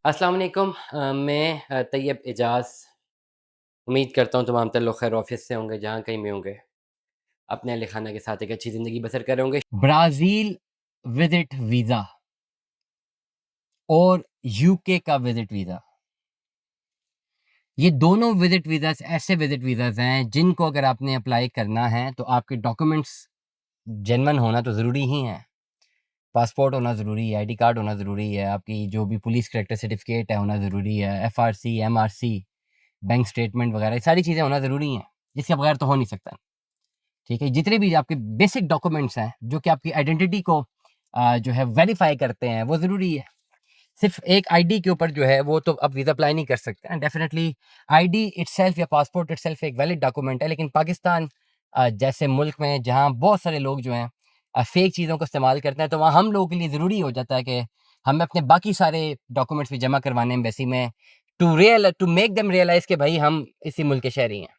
अस्सलाम वालेकुम मैं तैयब एजाज़ उम्मीद करता हूँ तमाम तर लोग खैर ऑफिस से होंगे जहाँ कहीं में होंगे अपने अहल खाना के साथ एक अच्छी ज़िंदगी बसर कर रहे होंगे। ब्राज़ील विज़िट वीज़ा और यूके का विज़िट वीज़ा, ये दोनों विज़िट वीज़ास ऐसे विज़िट वीज़ास हैं जिनको अगर आपने अप्लाई करना है तो आपके डॉक्यूमेंट्स जेन्युइन होना तो ज़रूरी ही है। पासपोर्ट होना ज़रूरी है, आईडी कार्ड होना ज़रूरी है, आपकी जो भी पुलिस करैक्टर सर्टिफिकेट है होना ज़रूरी है, एफआरसी, एमआरसी, बैंक स्टेटमेंट वगैरह ये सारी चीज़ें होना ज़रूरी हैं, इसके बगैर तो हो नहीं सकता। ठीक है, जितने भी आपके बेसिक डॉक्यूमेंट्स हैं जो कि आपकी आइडेंटिटी को जो है वेरीफाई करते हैं वो ज़रूरी है। सिर्फ एक आईडी के ऊपर जो है वो तो आप वीज़ा अप्लाई नहीं कर सकते हैं। डेफिनेटली आईडी इटसेल्फ या पासपोर्ट इटसेल्फ एक वैलिड डॉक्यूमेंट है, लेकिन पाकिस्तान जैसे मुल्क में जहाँ बहुत सारे लोग जो हैं फेक चीज़ों को इस्तेमाल करते हैं, तो वहाँ हम लोगों के लिए ज़रूरी हो जाता है कि हमें अपने बाकी सारे डॉक्यूमेंट्स भी जमा करवाने एम्बेसी में टू मेक देम रियलाइज़ कि भाई हम इसी मुल्क के शहरी हैं।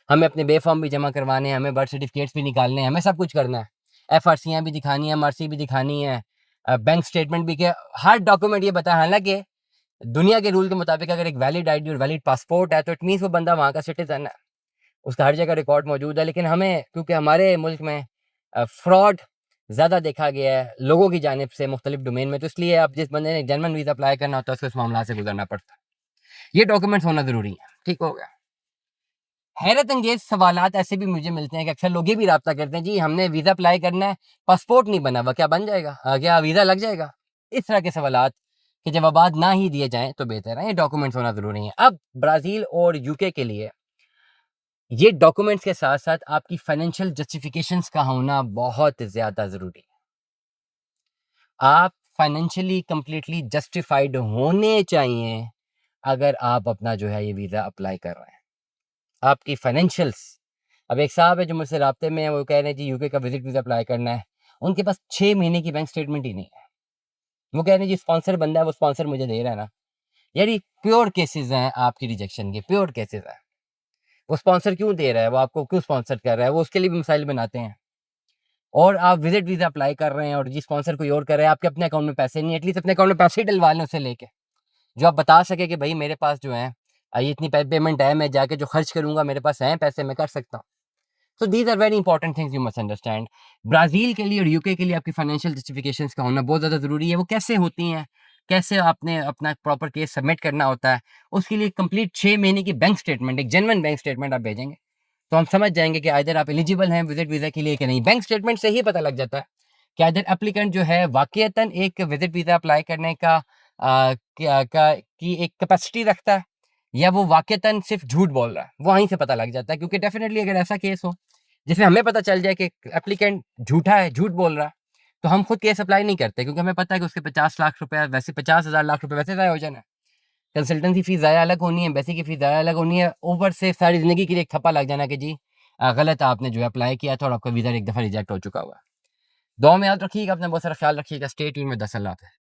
हमें अपने बे फॉर्म भी जमा करवाने हैं, हमें बर्थ सर्टिफिकेट्स भी निकालने हैं, हमें सब कुछ करना है। एफआरसीयाँ भी दिखानी है, एमआरसी भी दिखानी है, बैंक स्टेटमेंट भी के हर डॉक्यूमेंट ये बताया। हालाँकि दुनिया के रूल के मुताबिक अगर एक वैलिड आईडी और वैलिड पासपोर्ट है तो इट मीन्स वो बंदा वहाँ का सिटीज़न है, उसका हर जगह रिकॉर्ड मौजूद है। लेकिन हमें क्योंकि हमारे मुल्क में फ्रॉड ज़्यादा देखा गया है लोगों की जानिब से मुख्तलिफ डोमेन में, तो इसलिए अब जिस बंदे ने जेन्युइन वीज़ा अप्लाई करना होता है उसको इस मामला से गुजरना पड़ता है। ये डॉक्यूमेंट्स होना ज़रूरी है। ठीक हो गया। हैरत अंगेज सवालात ऐसे भी मुझे मिलते हैं कि अक्सर लोग ये भी राब्ता करते हैं, जी हमने वीज़ा अप्लाई करना है, पासपोर्ट नहीं बना हुआ, क्या बन जाएगा? क्या वीज़ा लग जाएगा? इस तरह के सवालात के जवाबात ना ही दिए जाएँ तो बेहतर है, ये डॉक्यूमेंट्स होना ज़रूरी है। अब ब्राज़ील और यूके के लिए ये डॉक्यूमेंट्स के साथ-साथ आपकी फाइनेंशियल जस्टिफिकेशंस का होना बहुत ज़्यादा ज़रूरी है। आप फाइनेंशियली कंप्लीटली जस्टिफाइड होने चाहिए अगर आप अपना जो है ये वीज़ा अप्लाई कर रहे हैं। आपकी फाइनेंशियल्स, अब एक साहब है जो मुझसे राब्ते में है, वो कह रहे हैं जी यूके का विज़िट वीज़ा अप्लाई करना है। उनके पास 6 महीने की बैंक स्टेटमेंट ही नहीं है। वो कह रहे हैं जी स्पॉन्सर बंदा है, वो स्पॉन्सर मुझे दे रहा है ना। यार ये प्योर केसेज़ हैं आपकी रिजेक्शन के, प्योर केसेज़ हैं। वो स्पॉन्सर क्यों दे रहा है? वो आपको क्यों स्पॉन्सर कर रहा है? वो उसके लिए भी मिसाइल बनाते हैं। और आप विज़िट वीज़ा अप्लाई कर रहे हैं और जी स्पॉन्सर कोई और कर रहा है, आपके अपने अकाउंट में पैसे नहीं है, एटलीस्ट अपने अकाउंट में पैसे ही डलवा लें उससे लेके। जो आप बता सकें कि भई मेरे पास जो है ये इतनी पेमेंट है, मैं जाके जो खर्च करूँगा मेरे पास हैं पैसे, मैं कर सकता हूँ। So these are very important things you must understand. Brazil के लिए और यूके के लिए आपकी फाइनेंशियल जस्टिफिकेशंस का होना बहुत ज़्यादा ज़रूरी है। वो कैसे होती हैं, कैसे आपने अपना प्रॉपर केस सबमिट करना होता है, उसके लिए कंप्लीट 6 महीने की बैंक स्टेटमेंट, एक जेन्युइन बैंक स्टेटमेंट आप भेजेंगे, तो हम समझ जाएँगे कि आइदर आप एलिजिबल हैं विज़िट वीज़ा के लिए कि नहीं। बैंक स्टेटमेंट से ही पता लग जाता है कि आइदर एप्लीकेंट जो है वाक़ईतन एक विज़िट वीज़ा अप्लाई करने का क्या का की एक कैपेसिटी रखता है या वो वाक़ईतन सिर्फ़ झूठ बोल रहा है। वहीं से पता लग जाता है, क्योंकि डेफ़िनिटली अगर ऐसा केस हो जिसमें हमें पता चल जाए कि एप्लीकेंट झूठा है, झूठ बोल रहा है, तो हम खुद केस अप्लाई नहीं करते, क्योंकि हमें पता है कि उसके 50 लाख रुपए वैसे 50,000 लाख रुपए वैसे ज़ाया हो जाना है। कंसल्टेंसी फ़ीस ज़ाया अलग होनी है, एम्बेसी की फ़ीस ज़ाया अलग होनी है, ऊपर से सारी ज़िंदगी के लिए एक थप्पा लग जाना कि जी गलत आपने जो है अप्लाई किया था और आपका वीज़ा एक दफ़ा रिजेक्ट हो चुका हुआ है। दुआ में याद रखिएगा, अपना बहुत सारा ख़्याल रखिएगा। Stay tuned with us. Allah हाफ़िज़।